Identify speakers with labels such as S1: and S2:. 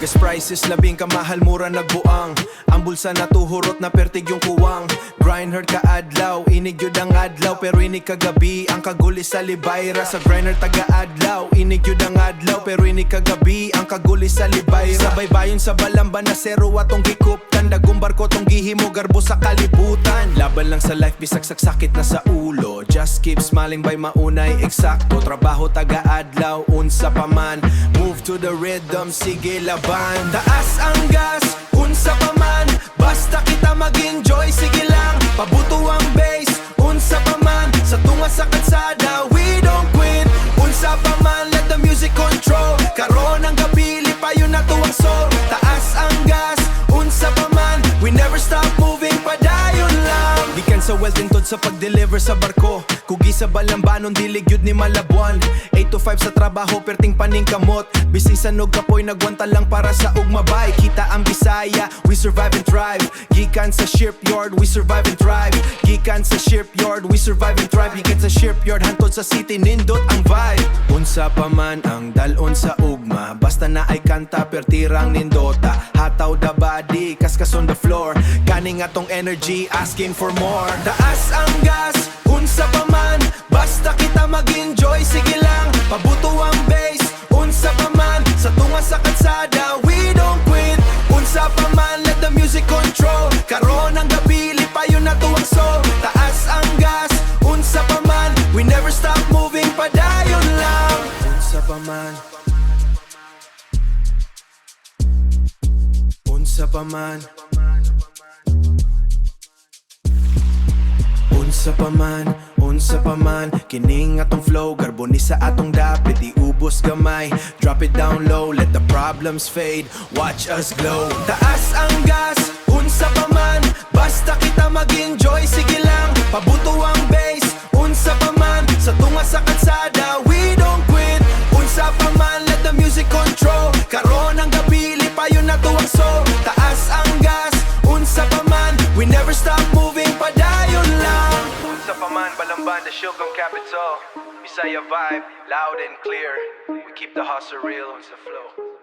S1: Gas prices labing kamahal, mura nagbuang. Ang bulsa natuhurot na pertig yung kuwang. Grind hard ka adlaw, inig yun ang adlaw. Pero inig kagabi, ang kaguli sa libayra. Sa grind hard taga-adlaw, inig yun ang adlaw. Pero inig kagabi, ang kaguli sa libayra. Sa baybayon sa Balamban na zero atong gikuptan. Dagong barko tong gihimo, garbo sa kalibutan. Laban lang sa life, bisag sakit na sa ulo. Just keep smiling by maunay, eksakto. Trabaho taga-adlaw, UnsaPaMan. Move to the rhythm, sige Laban. Taas ang gas, UnsaPaMan. Basta kita mag-enjoy, sige lang. Pabuto ang bass, UnsaPaMan. Sa tunga sa kalsada, we don't quit. UnsaPaMan, let the music control. Karon ang gabi, lipayon na tuwang soul. Taas ang gas, UnsaPaMan. We never stop moving, padayon lang. Gikan sa well-tintod sa pag-deliver sa barko. Kugi sa Balamban, dili gyud ni malabuan. 8 to 5 sa trabaho, perting paning kamot. Bising sa kapoy, nagwanta lang para sa ugmabay. Kita ang Bisaya, we survive and thrive. Gikan sa shipyard, we survive and thrive. Gikan sa shipyard, we survive and thrive. Gikan sa shipyard, hantod sa city, nindot ang vibe. UnsaPaMan ang dalon sa ugma. Basta na ay kanta, pertirang nindota. Hataw the body, kaskas on the floor. Kaning atong energy, asking for more. Taas ang gas, UnsaPaMan. Basta kita mag-enjoy, sige lang. Pabuto ang bass, UnsaPaMan. Sa tunga sa kalsada, we don't quit. UnsaPaMan, let the music control. Karon ang gabi, lipayon na tuwang soul. Taas ang gas, UnsaPaMan. We never stop moving, padayon lang. UnsaPaMan, UnsaPaMan, UnsaPaMan, UnsaPaMan. Kining atong flow, garbo ni sa atong dapit. Iubos gamay, drop it down low. Let the problems fade, watch us glow. Taas ang gas, UnsaPaMan. Basta kita mag-enjoy, sige lang. Pabuto ang bass, UnsaPaMan. Sa tunga sa kalsada, we don't quit. UnsaPaMan, let the music control. Karon ang gabi, lipayon na tuwang soul. Taas ang gas, UnsaPaMan. We never stop moving, padayon lang. UnsaPaMan, Balamban, the Shilgong capital. Bisaya vibe, loud and clear. We keep the hustle real, Unsa flow.